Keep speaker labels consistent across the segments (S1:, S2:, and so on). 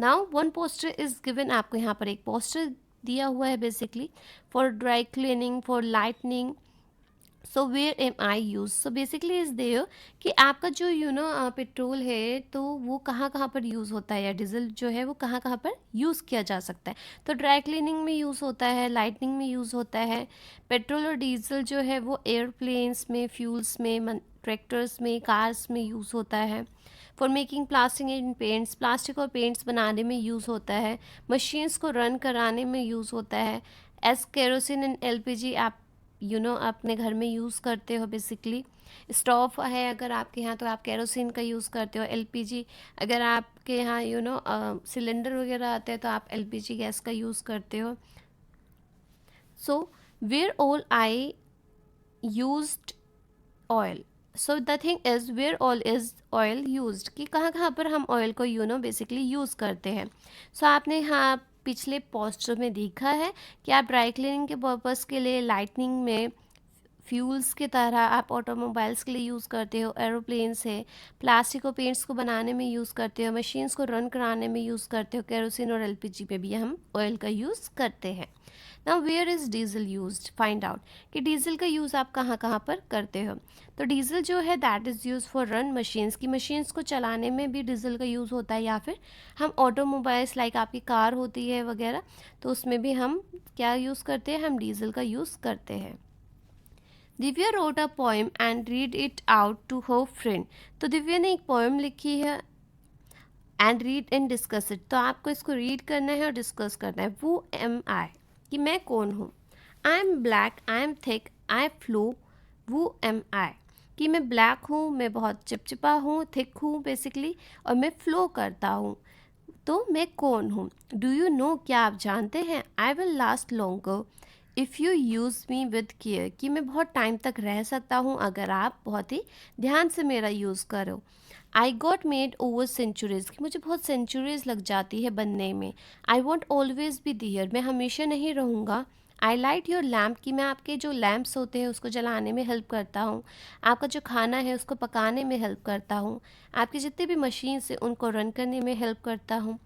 S1: Now one poster is given, आपको यहाँ पर एक पोस्टर दिया हुआ है basically for dry cleaning, for lightning, so where am I use. So basically is there कि आपका जो पेट्रोल है तो वो कहाँ कहाँ पर यूज़ होता है, या डीजल जो है वो कहाँ कहाँ पर यूज़ किया जा सकता है। तो ड्राई क्लीनिंग में यूज़ होता है, लाइटनिंग में यूज़ होता है। पेट्रोल और डीजल जो है वो एयरप्लेन्स में, फ्यूल्स में, ट्रैक्टर्स में, कार्स में यूज़ होता है। For making plastic and paints, plastic और पेंट्स बनाने में यूज़ होता है। मशीन्स को रन कराने में यूज़ होता है। एस केरोसिन एंड एलपीजी आप अपने घर में यूज़ करते हो बेसिकली। स्टोव है अगर आपके यहाँ तो आप केरोसिन का यूज़ करते हो। एलपीजी अगर आपके यहाँ सिलेंडर वगैरह आते हैं तो आप एलपीजी गैस का यूज़ करते हो। So where all I used oil. So the thing is where all is oil used, कि कहाँ कहाँ पर हम ऑयल को बेसिकली यूज़ करते हैं। सो आपने यहाँ पिछले पोस्टर में देखा है कि आप ड्राई क्लीनिंग के पर्पज़ के लिए, लाइटनिंग में, फ्यूल्स की तरह आप ऑटोमोबाइल्स के लिए यूज़ करते हो, एरोप्लेन्स है, प्लास्टिक और पेंट्स को बनाने में यूज़ करते हो, मशीन्स को रन कराने में यूज़ करते हो, केरोसिन और एलपीजी पे भी हम ऑयल का यूज़ करते हैं। Now where is diesel used, find out कि डीजल का यूज़ आप कहाँ कहाँ पर करते हो। तो डीजल जो है that is use for run machines, की मशीन्स को चलाने में भी डीजल का यूज़ होता है, या फिर हम ऑटोमोबाइल्स लाइक आपकी कार होती है वगैरह, तो उसमें भी हम क्या यूज़ करते हैं, हम डीजल का यूज़ करते हैं। Divya wrote a poem and read it out to her friend. तो दिव्या ने एक पोएम लिखी है and read and discuss it, तो आपको इसको रीड करना है और डिस्कस करना है। वो एम आई, कि मैं कौन हूँ। आई am black, I am thick, I flow, वो एम आई, कि मैं ब्लैक हूँ, मैं बहुत चिपचिपा हूँ, थिक हूँ बेसिकली, और मैं फ्लो करता हूँ। तो मैं कौन हूँ। डू यू नो, क्या आप जानते हैं। I will last longer if you use me with care, कि मैं बहुत टाइम तक रह सकता हूँ अगर आप बहुत ही ध्यान से मेरा यूज़ करो। I got made over centuries, कि मुझे बहुत सेंचुरीज लग जाती है बनने में। I won't always be there, मैं हमेशा नहीं रहूँगा। आई लाइट योर लैम्प, कि मैं आपके जो लैम्प्स होते हैं उसको जलाने में हेल्प करता हूँ, आपका जो खाना है उसको पकाने में हेल्प करता हूँ, आपकी जितनी भी मशीन्स हैं उनको रन करने में हेल्प करता हूँ।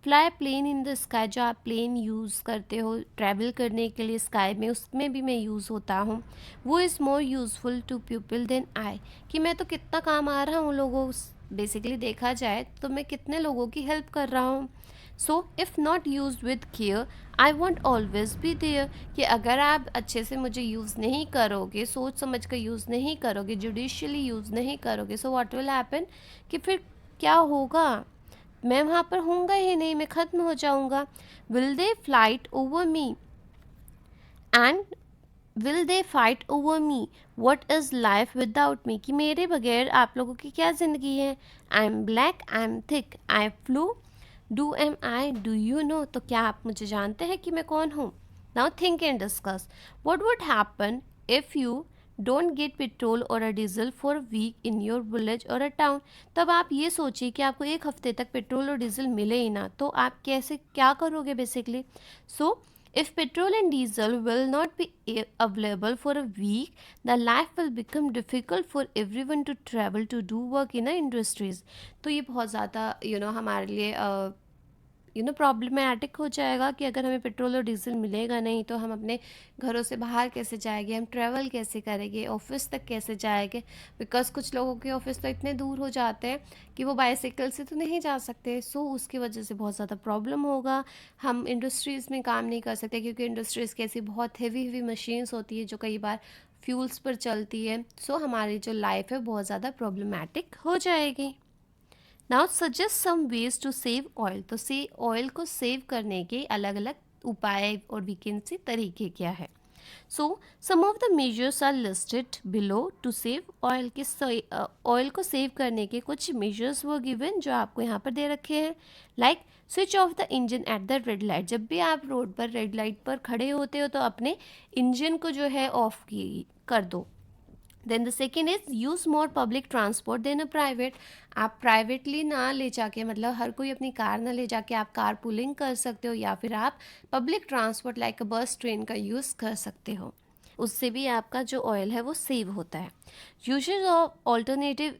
S1: Fly plane in the sky, जो आप प्लेन यूज़ करते हो ट्रैवल करने के लिए स्काई में, उसमें भी मैं यूज़ होता हूँ। वो is more useful to people than I, कि मैं तो कितना काम आ रहा हूँ लोगों, बेसिकली देखा जाए तो मैं कितने लोगों की हेल्प कर रहा हूँ। So if not use with care I won't always be there, कि अगर आप अच्छे से मुझे यूज़ नहीं करोगे, सोच समझ कर यूज़ नहीं करोगे, जुडिशियली यूज़ नहीं करोगे, सो व्हाट विल हैपन, कि फिर क्या होगा, मैं वहाँ पर होऊंगा ही नहीं, मैं ख़त्म हो जाऊंगा। Will they flight over me and will they fight over me, what is life without me, कि मेरे बगैर आप लोगों की क्या ज़िंदगी है। I am black, I am thick, I flow, do am I, do you know, तो क्या आप मुझे जानते हैं कि मैं कौन हूँ। Now think and discuss, what would happen if you don't get petrol और a diesel for week in your village और अ टाउन। तब आप ये सोचिए कि आपको एक हफ्ते तक पेट्रोल और डीजल मिले ही ना, तो आप कैसे क्या करोगे basically. So if petrol and diesel will not be available for a week, the life will become difficult for everyone to travel to do work in the industries. तो ये बहुत ज़्यादा हमारे लिए प्रॉब्लमेटिक हो जाएगा कि अगर हमें पेट्रोल और डीजल मिलेगा नहीं तो हम अपने घरों से बाहर कैसे जाएंगे, हम ट्रैवल कैसे करेंगे, ऑफिस तक कैसे जाएंगे। बिकॉज कुछ लोगों के ऑफिस तो इतने दूर हो जाते हैं कि वो बाईसाइकिल से तो नहीं जा सकते, सो उसकी वजह से बहुत ज़्यादा प्रॉब्लम होगा। हम इंडस्ट्रीज़ में काम नहीं कर सकते क्योंकि इंडस्ट्रीज़ की ऐसी बहुत हेवी हेवी मशीन्स होती है जो कई बार फ्यूल्स पर चलती है, सो हमारी जो लाइफ है बहुत ज़्यादा प्रॉब्लमेटिक हो जाएगी। Now suggest some ways to save oil, तो से ऑयल को सेव करने के अलग अलग उपाय और वैकेंसी तरीके क्या है। So some of the measures are listed below to save oil, के ऑयल को सेव करने के कुछ मेजर्स वो गिवन जो आपको यहाँ पर दे रखे हैं। Like switch off the engine at the red light, जब भी आप रोड पर रेड लाइट पर खड़े होते हो तो अपने इंजन को जो है ऑफ की कर दो। Then the second is use more public transport than a private, आप प्राइवेटली ना ले जाके, मतलब हर कोई अपनी कार ना ले जाके आप कार पुलिंग कर सकते हो, या फिर आप पब्लिक ट्रांसपोर्ट लाइक अ बस ट्रेन का यूज़ कर सकते हो, उससे भी आपका जो ऑयल है वो सेव होता है। Uses of alternative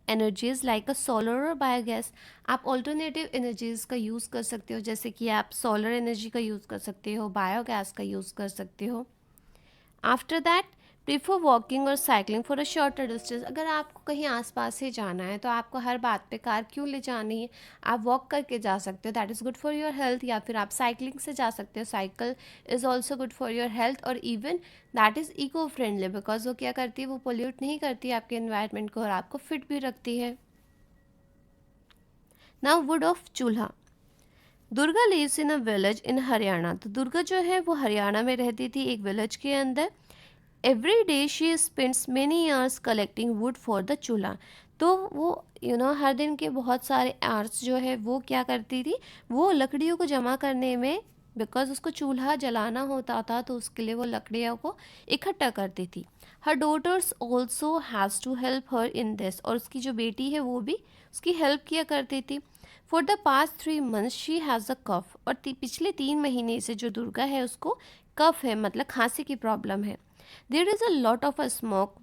S1: energies like a solar और बायोगैस। आप ऑल्टरनेटिव एनर्जीज का यूज़ कर सकते हो, जैसे कि आप सोलर एनर्जी का यूज़ कर सकते हो, बायोगैस का यूज़ कर सकते हो। आफ्टर दैट, प्रीफर वॉकिंग और cycling for a shorter distance. अगर आपको कहीं आसपास ही जाना है तो आपको हर बात पे कार क्यों ले जानी है, आप वॉक करके जा सकते हो, that is good for your health. या फिर आप साइकिलिंग से जा सकते हो, cycle is also good for your health, और even that is eco friendly because वो क्या करती है, वो पोल्यूट नहीं करती है आपके इन्वायरमेंट को और आपको फिट भी रखती है। Now wood of chulha. Durga lives in a village in Haryana. तो दुर्गा जो है वो हरियाणा में रहती थी, एक विलेज के अंदर। Every day she spends many hours collecting would for the चूल्हा। तो वो हर दिन के बहुत सारे आवर्स जो है वो क्या करती थी, वो लकड़ियों को जमा करने में, बिकॉज उसको चूल्हा जलाना होता था तो उसके लिए वो लकड़ियों को इकट्ठा करती थी। Her daughters also has to help her in this. और उसकी जो बेटी है वो भी उसकी हेल्प किया करती थी। For the past 3 months she has a cough. और पिछले 3 महीने से जो दुर्गा है उसको कफ है, मतलब खांसी की प्रॉब्लम है। There is a lot of a smoke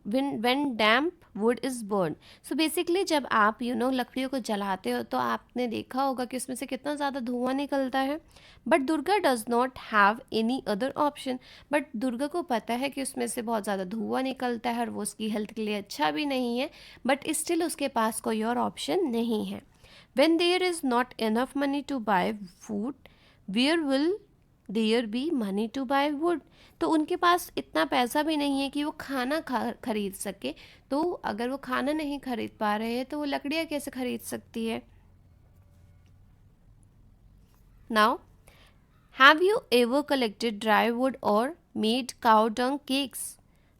S1: when damp wood is burned। So basically जब आप लकड़ियों को जलाते हो तो आपने देखा होगा कि उसमें से कितना ज़्यादा धुआं निकलता है। But Durga does not have any other option. But Durga को पता है कि उसमें से बहुत ज़्यादा धुआं निकलता है और वो उसकी हेल्थ के लिए अच्छा भी नहीं है, बट स्टिल उसके पास कोई और ऑप्शन नहीं है। when there is not enough money to buy food, where will there be money to buy wood. तो उनके पास इतना पैसा भी नहीं है कि वो खाना खरीद सके। तो अगर वो खाना नहीं खरीद पा रहे हैं तो वो लकड़ियाँ कैसे खरीद सकती है। Now, have you ever collected dry wood और made cow dung cakes?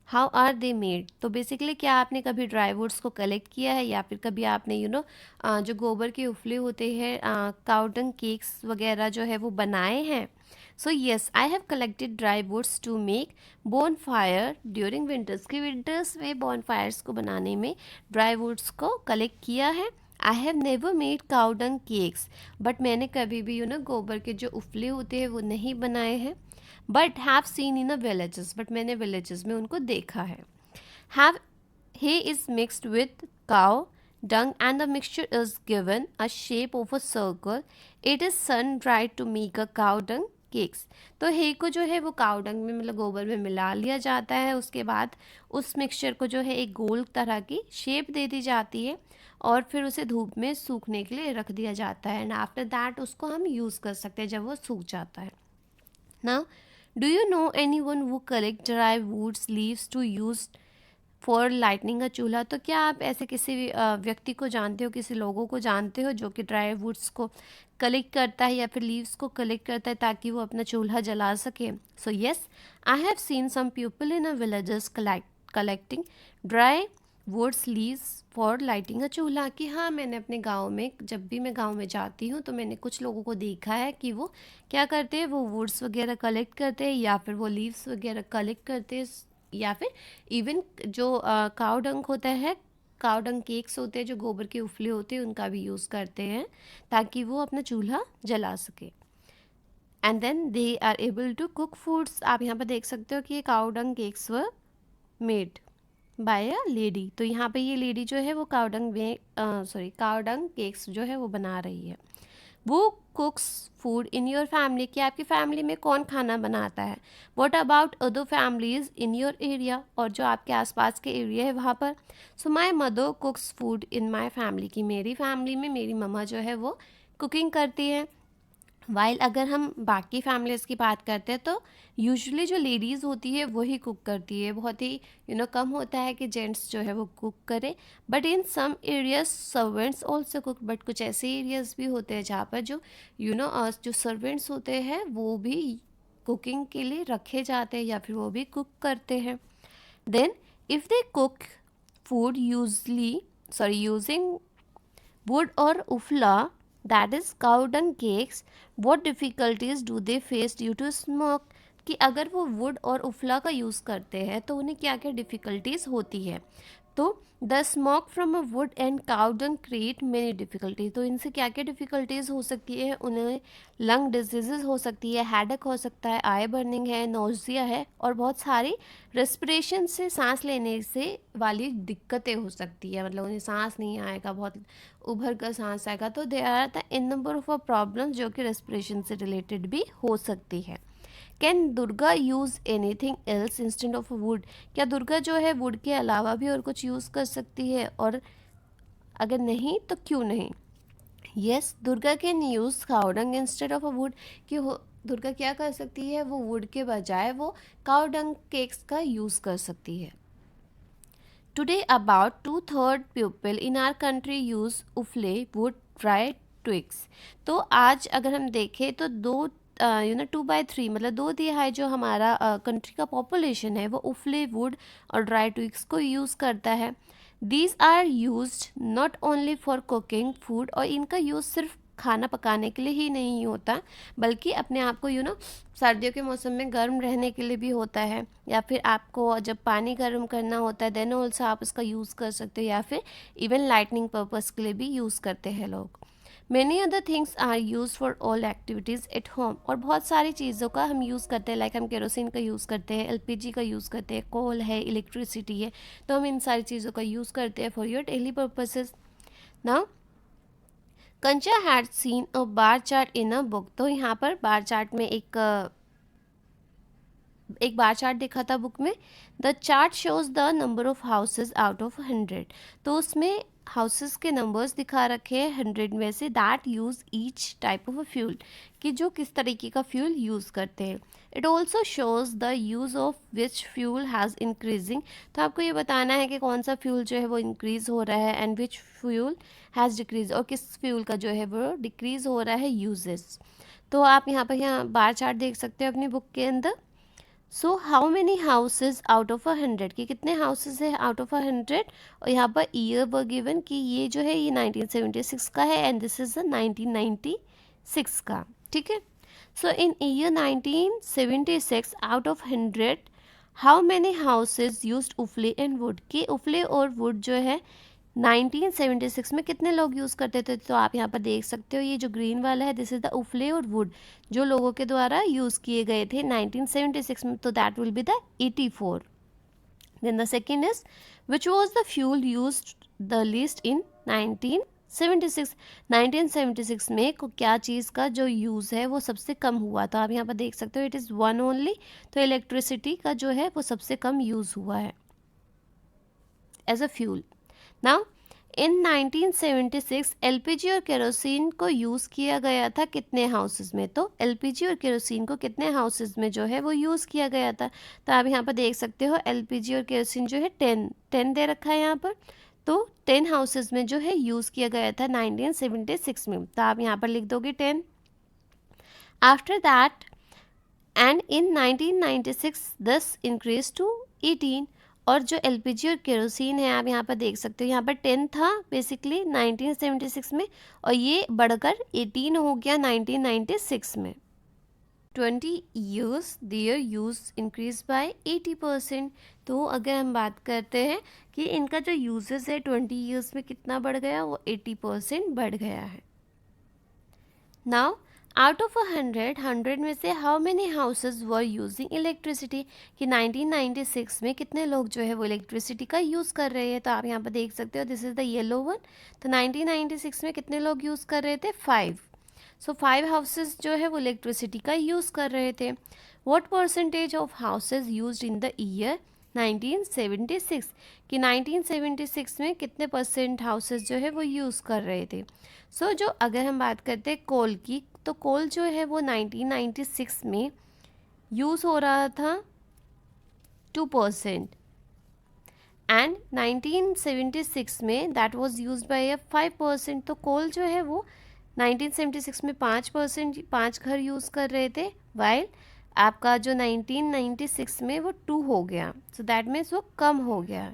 S1: How are they made. तो बेसिकली क्या आपने कभी ड्राई वुड्स को कलेक्ट किया है या फिर कभी आपने जो गोबर के उफले होते हैं काउ डंग केक्स वगैरह जो है वो बनाए हैं। So yes, I have collected dry woods to make bonfire during winters. की विंटर्स में बोन फायर्स को बनाने में ड्राई वुड्स को कलेक्ट किया है। I have never made cow dung cakes. But मैंने कभी भी गोबर के जो उफले होते हैं वो नहीं बनाए हैं। But have seen in a villages. But मैंने विलेजेस में उनको देखा है। Have hay is mixed with cow dung and the mixture is given a shape of a circle. It is sun dried to make a cow dung cakes। तो हे को जो है वो काउ डंग में मतलब गोबर में मिला लिया जाता है। उसके बाद उस मिक्सचर को जो है एक गोल तरह की शेप दे दी जाती है और फिर उसे धूप में सूखने के लिए रख दिया जाता है। एंड आफ्टर दैट उसको हम यूज़ कर सकते हैं जब वो सूख जाता है। Now, do you know anyone who collect dry woods leaves to use for lightning a chulha? तो क्या आप ऐसे किसी व्यक्ति को जानते हो, किसी लोगों को जानते हो जो कि ड्राई वुड्स को कलेक्ट करता है या फिर लीव्स को कलेक्ट करता है ताकि वो अपना चूल्हा जला सके? So yes, I have seen some people in a villages collecting dry woods leaves for lighting a chulha. कि हाँ, मैंने अपने गांव में, जब भी मैं गांव में जाती हूँ तो मैंने कुछ लोगों को देखा है कि वो क्या करते हैं, वो वुड्स वगैरह कलेक्ट करते हैं या फिर वो लीव्स वगैरह कलेक्ट करते हैं या फिर इवन जो काव डंग होता है, काव डंग केक्स होते हैं जो गोबर के उफले होते हैं उनका भी यूज़ करते हैं ताकि वो अपना चूल्हा जला सके। And then they are able to cook foods. आप यहाँ पर देख सकते हो कि ये cow dung cakes were made by a lady. तो यहाँ पे ये लेडी जो है वो काव डंग में काव डंग केक्स जो है वो बना रही है। Who cooks food in your family. कि आपकी फैमिली में कौन खाना बनाता है। What about other families in your area. और जो आपके आसपास के एरिया है वहाँ पर। So my mother cooks food in my family. की मेरी फैमिली में मेरी मम्मा जो है वो कुकिंग करती है। वाइल अगर हम बाकी फैमिलीज़ की बात करते हैं तो यूजुअली जो लेडीज़ होती है वही कुक करती है। बहुत ही कम होता है कि जेंट्स जो है वो कुक करे। But in some areas servants also cook. But कुछ ऐसे एरियाज भी होते हैं जहाँ पर जो जो सर्वेंट्स होते हैं वो भी कुकिंग के लिए रखे जाते हैं या फिर वो भी कुक करते हैं। Then if they cook food using wood or ufla, that is cow dung cakes, what difficulties do they face due to smoke? कि अगर वो वुड और उफला का यूज़ करते हैं तो उन्हें क्या क्या डिफ़िकल्टीज होती है। तो the smoke from a would and cow dung create many difficulties. तो इनसे क्या क्या डिफ़िकल्टीज़ हो सकती है, उन्हें लंग डिजीज़ हो सकती है, हेडेक हो सकता है, आई बर्निंग है, नोजिया है, और बहुत सारी रेस्पिरेशन से सांस लेने से वाली दिक्कतें हो सकती है, मतलब उन्हें सांस नहीं आएगा, बहुत उभर कर सांस आएगा। तो they are the in number of problems जो कि रेस्पिरेशन से रिलेटेड भी हो सकती है। Can Durga use anything else instant of wood? क्या दुर्गा जो है वुड के अलावा भी और कुछ यूज़ कर सकती है, और अगर नहीं तो क्यों नहीं? Yes, Durga can use cow dung instead of a would. कि दुर्गा क्या कर सकती है, वो वुड के बजाय वो काउडंग केक्स का यूज़ कर सकती है। Today about 2/3 people in our country use uple wood dry twigs. तो आज अगर हम देखें तो 2/3 मतलब 2/3 जो हमारा कंट्री का पॉपुलेशन है वो उफले वुड और ड्राई ट्विग्स को यूज़ करता है। These are used not only for cooking food, और इनका यूज़ सिर्फ खाना पकाने के लिए ही नहीं होता, बल्कि अपने आप को सर्दियों के मौसम में गर्म रहने के लिए भी होता है, या फिर आपको जब पानी गर्म करना होता है देन ऑल्सो आप इसका यूज़ कर सकते हो, या फिर इवन लाइटनिंग पर्पज़ के लिए भी यूज़ करते हैं लोग। Many other things are use for all activities at home. और बहुत सारी चीज़ों का हम यूज़ करते हैं, लाइक हम केरोसिन का यूज़ करते हैं, एलपीजी का यूज़ करते हैं, कोल है, इलेक्ट्रिसिटी है, तो हम इन सारी चीज़ों का यूज़ करते हैं for your daily purposes. Now Kancha had seen a bar chart in a book. तो यहाँ पर बार चार्ट में एक बार चार्ट देखा था बुक में। The chart shows the number of houses out of 100। तो उसमें हाउसेस के नंबर्स दिखा रखे हैं 100 में से, that use each type of a fuel, कि जो किस तरीके का फ्यूल यूज़ करते हैं। It also shows the use of which fuel has increasing. तो आपको ये बताना है कि कौन सा फ्यूल जो है वो इंक्रीज़ हो रहा है, and which fuel has decrease, और किस फ्यूल का जो है वो डिक्रीज़ हो रहा है यूजेस। तो आप यहाँ बार चार्ट देख सकते हो अपनी बुक के अंदर। So how many houses out of 100, कि कितने हाउसेज है आउट ऑफ 100, और यहाँ पर ईयर वर गिवन कि ये जो है ये 1976 का है, एंड दिस इज द 1996 का। ठीक है। So in year 1976 out of 100 how many houses used uple and wood, कि उफले और वुड जो है 1976 में कितने लोग यूज़ करते थे। तो आप यहाँ पर देख सकते हो ये जो ग्रीन वाला है दिस इज द उफले और वुड, जो लोगों के द्वारा यूज़ किए गए थे 1976 में, तो that will be the 84। Then the second is which was the fuel used the least in 1976। 1976 में क्या चीज़ का जो यूज़ है वो सबसे कम हुआ। तो आप यहाँ पर देख सकते हो इट इज़ वन ओनली, तो इलेक्ट्रिसिटी का जो है वो सबसे कम यूज़ हुआ है as a fuel. Now in 1976 LPG और केरोसिन को यूज़ किया गया था कितने हाउसेस में। तो एलपीजी और केरोसिन को कितने हाउसेस में जो है वो यूज़ किया गया था। तो आप यहाँ पर देख सकते हो एलपीजी और केरोसिन जो है 10 दे रखा है यहाँ पर, तो 10 हाउसेस में जो है यूज़ किया गया था 1976 में। तो आप यहाँ पर लिख दोगे 10। After that and in 1996 this increase to 18। और जो एलपीजी और केरोसिन है आप यहाँ पर देख सकते हो, यहाँ पर 10 था बेसिकली 1976 में, और ये बढ़कर 18 हो गया 1996 में। 20 years their use increased by 80%। तो अगर हम बात करते हैं कि इनका जो यूजेस है 20 years में कितना बढ़ गया, वो 80% बढ़ गया है। नाउ आउट ऑफ 100 में से how many houses were using electricity, कि 1996 में कितने लोग जो है वो इलेक्ट्रिसिटी का यूज़ कर रहे हैं। तो आप यहाँ पर देख सकते हो this is the yellow one. तो 1996 में कितने लोग यूज़ कर रहे थे, 5। सो 5 हाउसेज जो है वो इलेक्ट्रिसिटी का यूज़ कर रहे थे। What percentage of houses used in the year 1976, कि 1976 में कितने परसेंट हाउसेज जो है वो यूज़ कर रहे थे। सो जो अगर हम बात करते हैं कोल की, तो कोल जो है वो 1996 में यूज़ हो रहा था 2%, एंड 1976 में दैट वाज यूज्ड बाय 5%। तो कोल जो है वो 1976 में 5%, 5 घर यूज़ कर रहे थे, वाइल आपका जो 1996 में वो 2 हो गया। सो दैट मीन्स वो कम हो गया।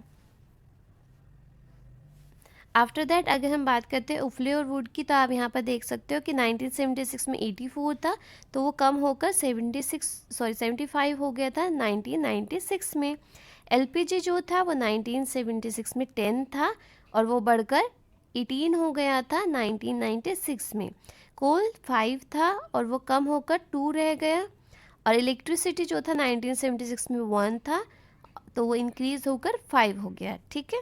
S1: आफ्टर दैट अगर हम बात करते हैं उफले और वुड की, तो आप यहाँ पर देख सकते हो कि 1976 में 84 था, तो वो कम होकर 75 हो गया था 1996 में। एलपीजी जो था वो 1976 में 10 था और वो बढ़कर 18 हो गया था 1996 में। कोल 5 था और वो कम होकर 2 रह गया। और इलेक्ट्रिसिटी जो था 1976 में 1 था तो वो इंक्रीज होकर 5 हो गया। ठीक है।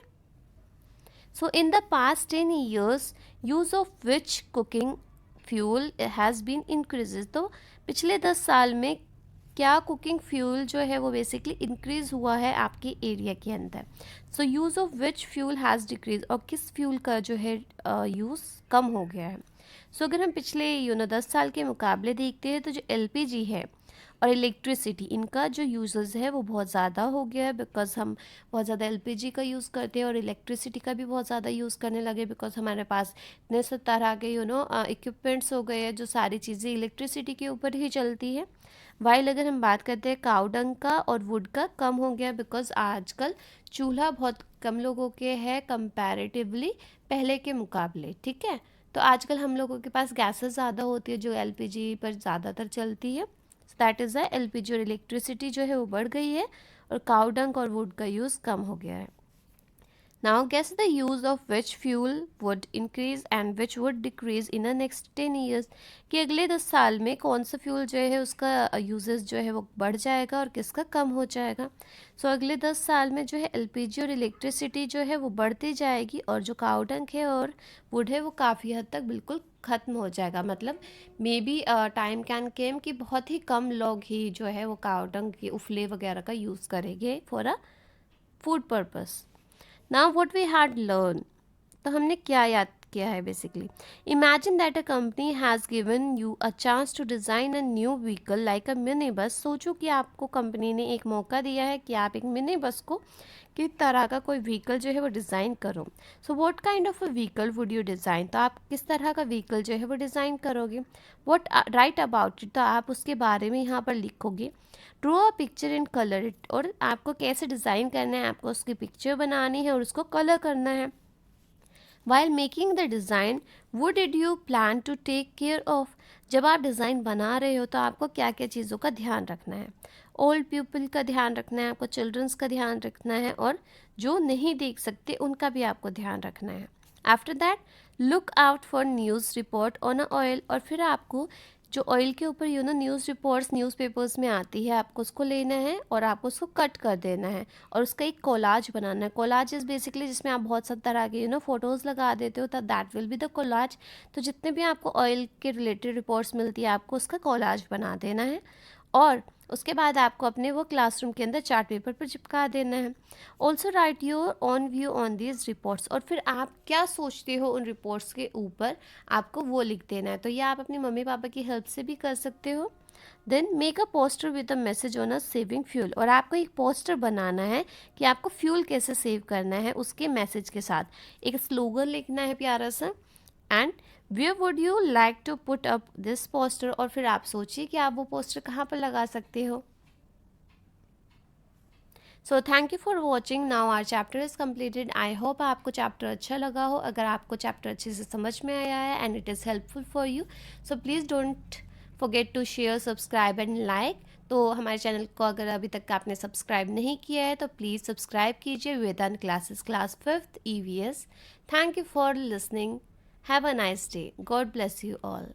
S1: So in the past 10 years, use of which cooking fuel has been increases? तो पिछले 10 साल में क्या कुकिंग फ्यूल जो है वो बेसिकली इंक्रीज हुआ है आपके एरिया के अंदर। So use of which fuel has decrease, और किस फ्यूल का जो है यूज़ कम हो गया है। सो अगर हम पिछले 10 साल के मुकाबले देखते हैं तो जो एलपीजी है और इलेक्ट्रिसिटी, इनका जो यूजेस है वो बहुत ज़्यादा हो गया है, बिकॉज हम बहुत ज़्यादा एलपीजी का यूज़ करते हैं और इलेक्ट्रिसिटी का भी बहुत ज़्यादा यूज़ करने लगे, बिकॉज हमारे पास इतने सब तरह के इक्विपमेंट्स हो गए हैं जो सारी चीज़ें इलेक्ट्रिसिटी के ऊपर ही चलती है। वाइल अगर हम बात करते हैं काऊ डंग का और वुड का, कम हो गया बिकॉज आजकल चूल्हा बहुत कम लोगों के हैं कंपैरेटिवली पहले के मुकाबले। ठीक है। तो आजकल हम लोगों के पास गैसेस ज़्यादा होती है जो एलपीजी पर ज़्यादातर चलती है। दैट इज़ अ एलपीजी और इलेक्ट्रिसिटी जो है वो बढ़ गई है और काऊ डंग और वुड का यूज़ कम हो गया है। Now guess the use of which fuel would increase and which would decrease in the next 10 years, कि अगले 10 साल में कौन सा फ्यूल जो है उसका यूजेस जो है वो बढ़ जाएगा और किसका कम हो जाएगा। सो अगले 10 साल में जो है एलपीजी और इलेक्ट्रिसिटी जो है वो बढ़ती जाएगी और जो काऊ डंग है और वुड है वो काफ़ी हद तक बिल्कुल ख़त्म हो जाएगा। मतलब मे बी टाइम कैन केम कि बहुत ही कम लोग ही जो है वो काऊ डंग के उफले वगैरह का यूज़ करेंगे for a food purpose. Now what we had learn, तो हमने क्या याद किया है basically. Imagine that a company has given you a chance to design a new vehicle like a mini bus. सोचो कि आपको कंपनी ने एक मौका दिया है कि आप एक मिनी बस को किस तरह का कोई व्हीकल जो है वो डिज़ाइन करो। So what kind of a vehicle would you design, तो आप किस तरह का व्हीकल जो है वो डिज़ाइन करोगे। व्हाट राइट अबाउट इट, तो आप उसके बारे में यहाँ पर लिखोगे। Draw a picture and colour it, और आपको कैसे डिज़ाइन करना है, आपको उसकी पिक्चर बनानी है और उसको कलर करना है। While making the design would did you plan to take care of, जब आप डिज़ाइन बना रहे हो तो आपको क्या क्या चीज़ों का ध्यान रखना है। ओल्ड पीपल का ध्यान रखना है, आपको चिल्ड्रंस का ध्यान रखना है और जो नहीं देख सकते उनका भी आपको ध्यान रखना है। After that look out for news report on a oil, और फिर आपको जो ऑयल के ऊपर न्यूज़ रिपोर्ट्स न्यूज़पेपर्स में आती है आपको उसको लेना है और आपको उसको कट कर देना है और उसका एक कोलाज बनाना है। कोलाज इज़ बेसिकली जिसमें आप बहुत सब तरह के फ़ोटोज़ लगा देते हो, तो that will be the collage. तो जितने भी आपको ऑयल के रिलेटेड रिपोर्ट्स मिलती है आपको उसका कोलाज बना देना है और उसके बाद आपको अपने वो क्लासरूम के अंदर चार्ट पेपर पर चिपका देना है। Also right your on view on these reports, और फिर आप क्या सोचते हो उन रिपोर्ट्स के ऊपर आपको वो लिख देना है। तो ये आप अपनी मम्मी पापा की हेल्प से भी कर सकते हो। Then make a poster with a message on a saving fuel, और आपको एक पोस्टर बनाना है कि आपको फ्यूल कैसे सेव करना है उसके मैसेज के साथ। एक स्लोगन लिखना है प्यारा सा, and where would you like to put up this poster, और फिर आप सोचिए कि आप वो पोस्टर कहाँ पर लगा सकते हो। So thank you for watching. Now our chapter is completed. I hope आपको चैप्टर अच्छा लगा हो। अगर आपको चैप्टर अच्छे से समझ में आया है and it is helpful for you, so please don't forget to share, subscribe and like. तो हमारे चैनल को अगर अभी तक आपने सब्सक्राइब नहीं किया है तो प्लीज़ सब्सक्राइब कीजिए। Vedant classes class 5th EVS। Thank you for listening. Have a nice day. God bless you all.